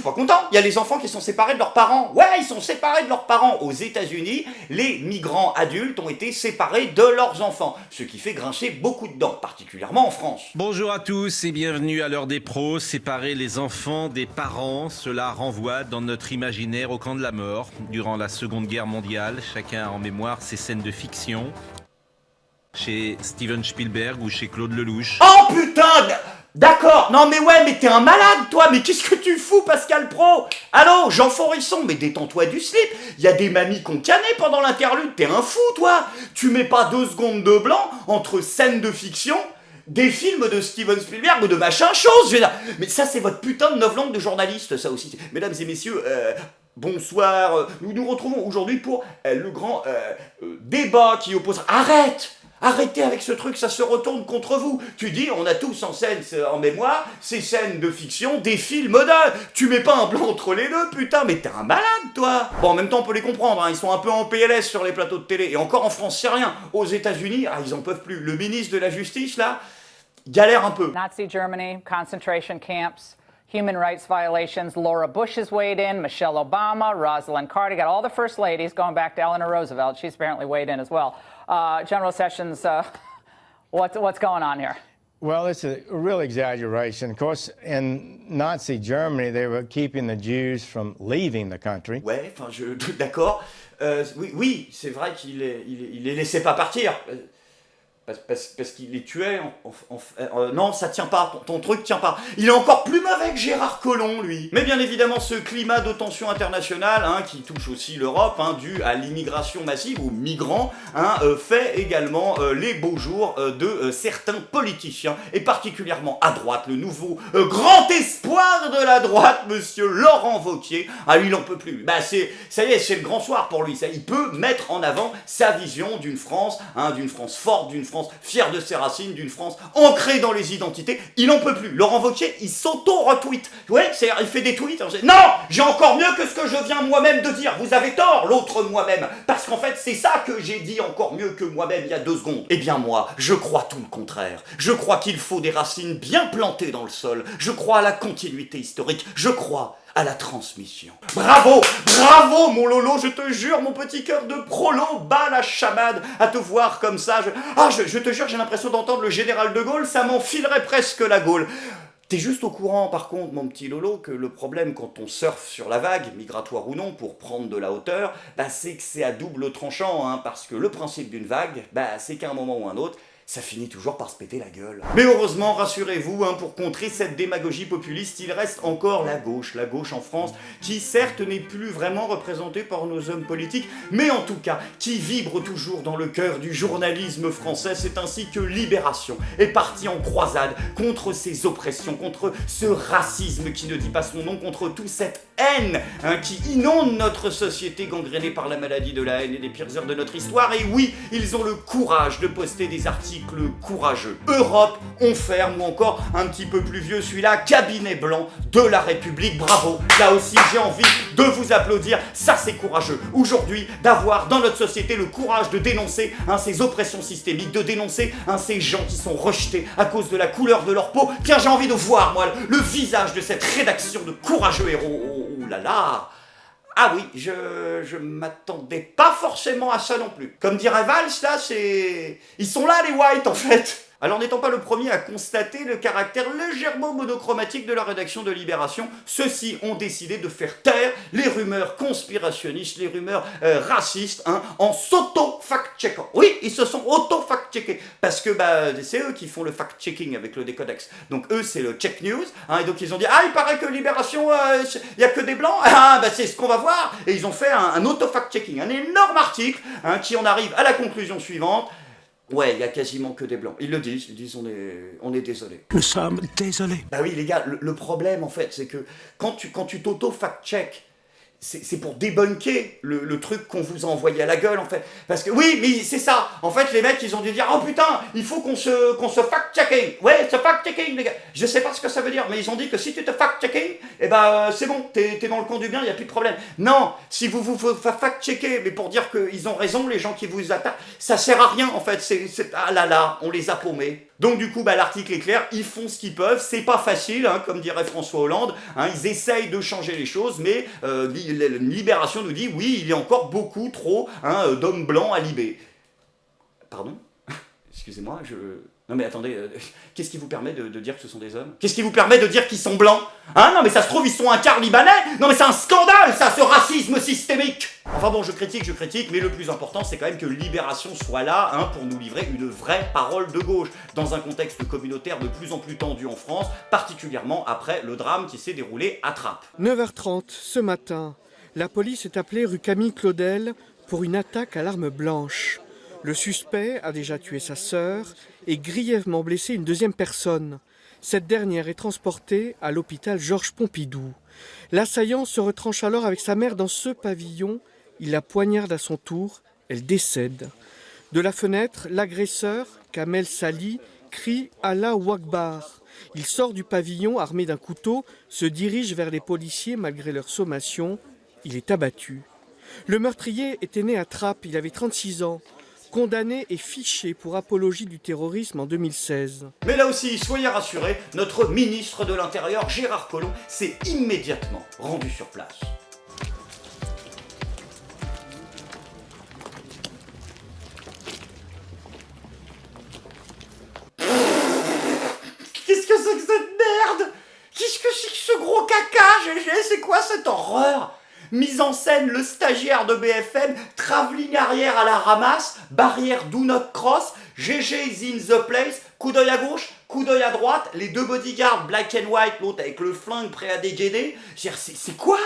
pas content. Il y a les enfants qui sont séparés de leurs parents. Ouais, ils sont séparés de leurs parents. Aux États-Unis, les migrants adultes ont été séparés de leurs enfants, ce qui fait grincer beaucoup de dents, particulièrement en France. Bonjour à tous et bienvenue à l'heure des pros. Séparer les enfants des parents, cela renvoie dans notre imaginaire au camp de la mort. Durant la Seconde Guerre mondiale, chacun a en mémoire ces scènes de fiction. Chez Steven Spielberg ou chez Claude Lelouch. Oh putain! D'accord, non mais ouais, mais t'es un malade toi, mais qu'est-ce que tu fous Pascal Pro? Allô, Jean Forisson, mais détends-toi du slip, il y a des mamies qui ont canné pendant l'interlude, t'es un fou toi. Tu mets pas 2 secondes de blanc entre scènes de fiction, des films de Steven Spielberg ou de machin chose, je veux dire. Mais ça c'est votre putain de novlangue de journaliste, ça aussi. Mesdames et messieurs, bonsoir, nous nous retrouvons aujourd'hui pour le grand débat qui oppose... Arrêtez avec ce truc, ça se retourne contre vous. Tu dis, on a tous en mémoire ces scènes de fiction, des films de... Tu mets pas un blanc entre les deux, putain, mais t'es un malade, toi. Bon, en même temps, on peut les comprendre, hein, ils sont un peu en PLS sur les plateaux de télé. Et encore en France, c'est rien. Aux États-Unis, ils en peuvent plus. Le ministre de la Justice, là, galère un peu. Nazi Germany, concentration camps, human rights violations. Laura Bush has weighed in, Michelle Obama, Rosalind Carter, got all the first ladies going back to Eleanor Roosevelt. She's apparently weighed in as well. General Sessions, what's going on here? Well, it's a real exaggeration. Of course, in Nazi Germany, they were keeping the Jews from leaving the country. Ouais, enfin, d'accord. Oui, c'est vrai qu'il les laissait pas partir. Parce qu'il les tuait non, ça tient pas, ton truc tient pas. Il est encore plus mauvais que Gérard Collomb, lui. Mais bien évidemment, ce climat de tension internationale, qui touche aussi l'Europe, dû à l'immigration massive, aux migrants, fait également les beaux jours de certains politiciens, et particulièrement à droite, le nouveau grand espoir de la droite, monsieur Laurent Wauquiez. Lui, il en peut plus. Ça y est, c'est le grand soir pour lui. Il peut mettre en avant sa vision d'une France forte, d'une France fière de ses racines, d'une France ancrée dans les identités. Il n'en peut plus. Laurent Wauquiez, il s'auto-retweet. Ouais, il fait des tweets. Non, j'ai encore mieux que ce que je viens moi-même de dire. Vous avez tort, l'autre moi-même. Parce qu'en fait, c'est ça que j'ai dit encore mieux que moi-même il y a 2 secondes. Eh bien moi, je crois tout le contraire. Je crois qu'il faut des racines bien plantées dans le sol. Je crois à la continuité historique. Je crois à la transmission. Bravo, mon Lolo, je te jure, mon petit cœur de prolo bat la chamade à te voir comme ça. Je te jure, j'ai l'impression d'entendre le général de Gaulle, ça m'enfilerait presque la Gaule. T'es juste au courant, par contre, mon petit Lolo, que le problème quand on surfe sur la vague, migratoire ou non, pour prendre de la hauteur, c'est que c'est à double tranchant, parce que le principe d'une vague, c'est qu'à un moment ou un autre, ça finit toujours par se péter la gueule. Mais heureusement, rassurez-vous, pour contrer cette démagogie populiste, il reste encore la gauche en France, qui certes n'est plus vraiment représentée par nos hommes politiques, mais en tout cas, qui vibre toujours dans le cœur du journalisme français. C'est ainsi que Libération est partie en croisade contre ces oppressions, contre ce racisme qui ne dit pas son nom, contre toute cette haine qui inonde notre société gangrénée par la maladie de la haine et les pires heures de notre histoire. Et oui, ils ont le courage de poster des articles courageux. Europe, on ferme, ou encore un petit peu plus vieux celui-là, cabinet blanc de la République. Bravo, là aussi j'ai envie de vous applaudir, ça c'est courageux. Aujourd'hui, d'avoir dans notre société le courage de dénoncer ces oppressions systémiques, de dénoncer ces gens qui sont rejetés à cause de la couleur de leur peau. Tiens, j'ai envie de voir, moi, le visage de cette rédaction de courageux héros. Oh là là. Ah oui, je m'attendais pas forcément à ça non plus. Comme dirait Valls, là, ils sont là les whites en fait. Alors n'étant pas le premier à constater le caractère légèrement monochromatique de la rédaction de Libération, ceux-ci ont décidé de faire taire les rumeurs conspirationnistes, les rumeurs racistes, en s'auto-fact-checkant. Oui, ils se sont auto-fact-checkés, parce que c'est eux qui font le fact-checking avec le Décodex. Donc eux, c'est le check news, et donc ils ont dit « Ah, il paraît que Libération, il n'y a que des blancs, c'est ce qu'on va voir !» Et ils ont fait un auto-fact-checking, un énorme article, qui en arrive à la conclusion suivante. Ouais, il y a quasiment que des blancs. Ils le disent, on est désolé. Nous sommes désolés. Oui les gars, le problème en fait, c'est que quand tu t'auto-fact-check, c'est pour débunker le truc qu'on vous a envoyé à la gueule en fait. Parce que oui, mais c'est ça. En fait, les mecs, ils ont dû dire « Oh putain, il faut qu'on se fact-checking. » Ouais, ce fact-checking, les gars. Je sais pas ce que ça veut dire, mais ils ont dit que si tu te fact-checking, c'est bon, t'es dans le camp du bien, il y a plus de problème. Non, si vous fact-checker, mais pour dire qu'ils ont raison, les gens qui vous attaquent, ça sert à rien en fait. Ah là là, on les a paumés. Donc du coup, l'article est clair, ils font ce qu'ils peuvent, c'est pas facile, hein, comme dirait François Hollande, hein, ils essayent de changer les choses, mais Libération nous dit, oui, il y a encore beaucoup trop d'hommes blancs à Libé. Pardon ? Excusez-moi, Non mais attendez, qu'est-ce qui vous permet de dire que ce sont des hommes ? Qu'est-ce qui vous permet de dire qu'ils sont blancs ? Hein ? Non mais ça se trouve, ils sont un quart libanais ? Non mais c'est un scandale ça, ce racisme systémique ! Enfin bon, je critique, mais le plus important c'est quand même que Libération soit là, hein, pour nous livrer une vraie parole de gauche, dans un contexte communautaire de plus en plus tendu en France, particulièrement après le drame qui s'est déroulé à Trappes. 9h30 ce matin, la police est appelée rue Camille Claudel pour une attaque à l'arme blanche. Le suspect a déjà tué sa sœur et grièvement blessé une deuxième personne. Cette dernière est transportée à l'hôpital Georges Pompidou. L'assaillant se retranche alors avec sa mère dans ce pavillon. Il la poignarde à son tour. Elle décède. De la fenêtre, l'agresseur, Kamel Sali, crie « Allahu Akbar ». Il sort du pavillon armé d'un couteau, se dirige vers les policiers malgré leur sommation. Il est abattu. Le meurtrier était né à Trappes, il avait 36 ans. Condamné et fiché pour apologie du terrorisme en 2016. Mais là aussi, soyez rassurés, notre ministre de l'Intérieur, Gérard Collomb, s'est immédiatement rendu sur place. Qu'est-ce que c'est que cette merde ? Qu'est-ce que c'est que ce gros caca, GG ? C'est quoi cette horreur ? Mise en scène, le stagiaire de BFM, travelling arrière à la ramasse, barrière do not cross, GG is in the place, coup d'œil à gauche, coup d'œil à droite, les deux bodyguards black and white, l'autre avec le flingue prêt à dégainer. C'est quoi ?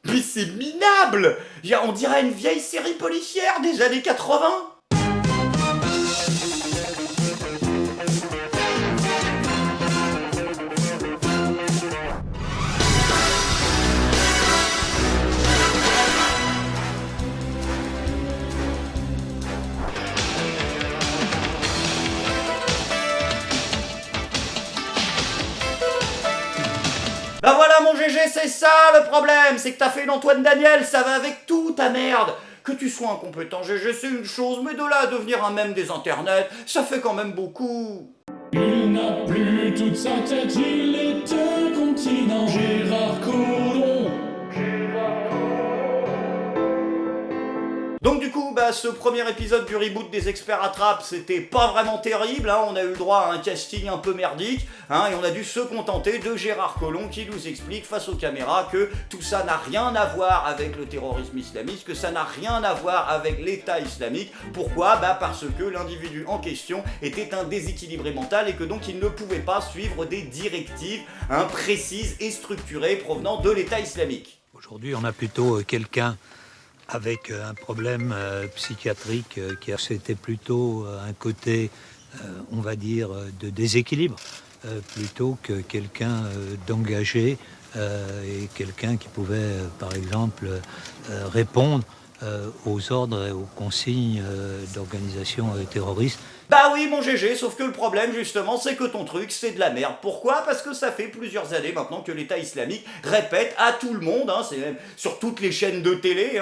Mais c'est minable ! On dirait une vieille série policière des années 80. Bah voilà mon GG, c'est ça le problème, c'est que t'as fait une Antoine Daniel, ça va avec tout ta merde. Que tu sois incompétent GG c'est une chose, mais de là à devenir un mème des internets, ça fait quand même beaucoup. Il n'a plus toute sa tête, il est incontinent. Gérard Collomb. Donc du coup, ce premier épisode du reboot des experts à Trappes, c'était pas vraiment terrible, hein, on a eu le droit à un casting un peu merdique, hein, et on a dû se contenter de Gérard Collomb qui nous explique face aux caméras que tout ça n'a rien à voir avec le terrorisme islamiste, que ça n'a rien à voir avec l'État islamique. Pourquoi ? Parce que l'individu en question était un déséquilibré mental et que donc il ne pouvait pas suivre des directives précises et structurées provenant de l'État islamique. Aujourd'hui, on a plutôt quelqu'un avec un problème psychiatrique c'était plutôt un côté, on va dire, de déséquilibre, plutôt que quelqu'un d'engagé et quelqu'un qui pouvait, par exemple, répondre aux ordres et aux consignes d'organisations terroristes. Bah oui mon GG, sauf que le problème justement c'est que ton truc c'est de la merde. Pourquoi ? Parce que ça fait plusieurs années maintenant que l'État islamique répète à tout le monde, c'est même sur toutes les chaînes de télé,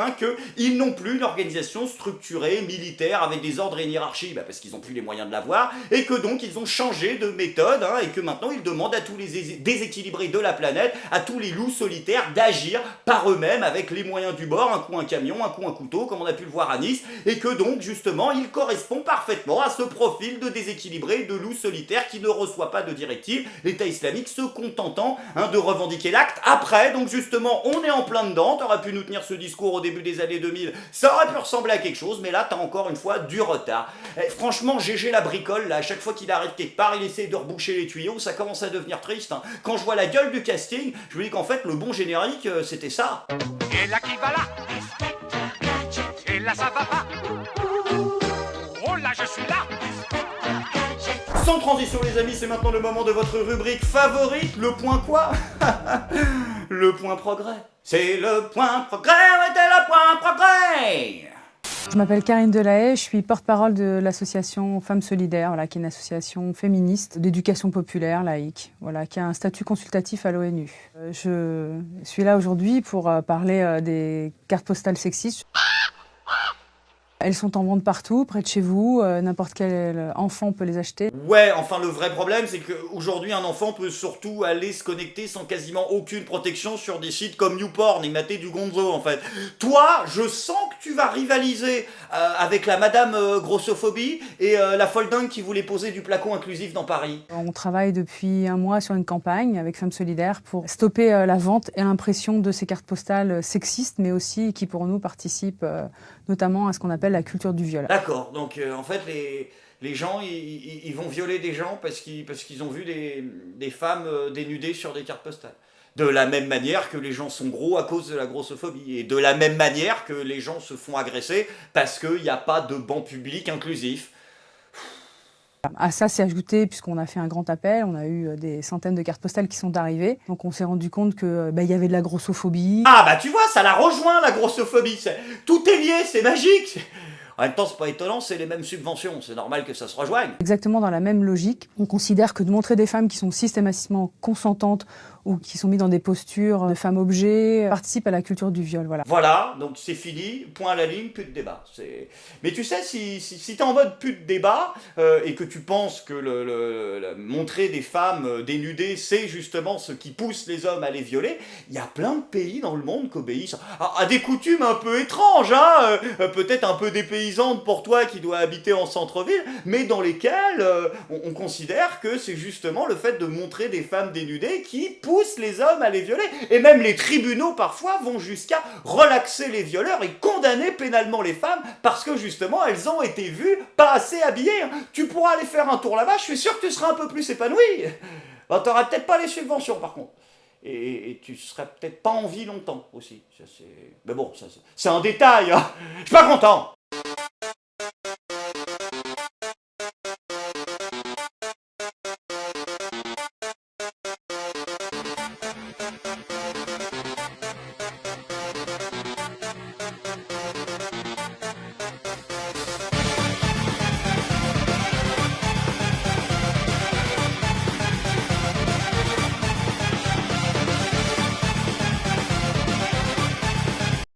qu'ils n'ont plus une organisation structurée, militaire, avec des ordres et une hiérarchie, parce qu'ils n'ont plus les moyens de l'avoir, et que donc ils ont changé de méthode, et que maintenant ils demandent à tous les déséquilibrés de la planète, à tous les loups solitaires d'agir par eux-mêmes avec les moyens du bord, un coup un camion, un coup un couteau, comme on a pu le voir à Nice, et que donc justement il correspond parfaitement à ce profil de déséquilibré, de loup solitaire qui ne reçoit pas de directive, l'État islamique se contentant de revendiquer l'acte. Après, donc justement, on est en plein dedans, t'aurais pu nous tenir ce discours au début des années 2000, ça aurait pu ressembler à quelque chose, mais là, t'as encore une fois du retard. Franchement, GG la bricole, là, à chaque fois qu'il arrive quelque part, il essaie de reboucher les tuyaux, ça commence à devenir triste. Quand je vois la gueule du casting, je me dis qu'en fait, le bon générique, c'était ça. Et là qui va là, et là ça va pas. Oh là, je suis là. Sans transition les amis, c'est maintenant le moment de votre rubrique favorite, le point quoi ? Le point progrès. C'est le point progrès, ouais, c'est le point progrès. Je m'appelle Karine Delahaye, je suis porte-parole de l'association Femmes Solidaires, qui est une association féministe d'éducation populaire laïque, qui a un statut consultatif à l'ONU. Je suis là aujourd'hui pour parler des cartes postales sexistes. Elles sont en vente partout, près de chez vous, n'importe quel enfant peut les acheter. Ouais, enfin le vrai problème c'est qu'aujourd'hui un enfant peut surtout aller se connecter sans quasiment aucune protection sur des sites comme YouPorn et mater du gonzo en fait. Toi, je sens que tu vas rivaliser avec la madame grossophobie et la folle dingue qui voulait poser du placo inclusif dans Paris. On travaille depuis un mois sur une campagne avec Femmes Solidaires pour stopper la vente et l'impression de ces cartes postales sexistes, mais aussi qui pour nous participent notamment à ce qu'on appelle la culture du viol. D'accord, donc en fait les gens ils vont violer des gens parce qu'ils ont vu des femmes dénudées sur des cartes postales. De la même manière que les gens sont gros à cause de la grossophobie. Et de la même manière que les gens se font agresser parce qu'il n'y a pas de banc public inclusif. À ça s'est ajouté, puisqu'on a fait un grand appel, on a eu des centaines de cartes postales qui sont arrivées. Donc on s'est rendu compte que y avait de la grossophobie. Ah bah tu vois, ça la rejoint la grossophobie. Tout est lié, c'est magique. En même temps, c'est pas étonnant, c'est les mêmes subventions. C'est normal que ça se rejoigne. Exactement dans la même logique. On considère que de montrer des femmes qui sont systématiquement consentantes ou qui sont mises dans des postures de femmes objets participe à la culture du viol. Voilà, donc c'est fini, point à la ligne, plus de débat. Mais tu sais, si t'es en mode plus de débat et que tu penses que montrer des femmes dénudées, c'est justement ce qui pousse les hommes à les violer, il y a plein de pays dans le monde qui obéissent à des coutumes un peu étranges, hein, peut-être un peu dépaysantes pour toi qui dois habiter en centre-ville, mais dans lesquelles on considère que c'est justement le fait de montrer des femmes dénudées qui pousse les hommes à les violer. Et même les tribunaux parfois vont jusqu'à relaxer les violeurs et condamner pénalement les femmes parce que justement elles ont été vues pas assez habillées. Tu pourras aller faire un tour là-bas, je suis sûr que tu seras un peu plus épanoui. Ben, t'auras peut-être pas les subventions par contre. Et tu serais peut-être pas en vie longtemps aussi. Mais bon, c'est un détail, hein. Je suis pas content.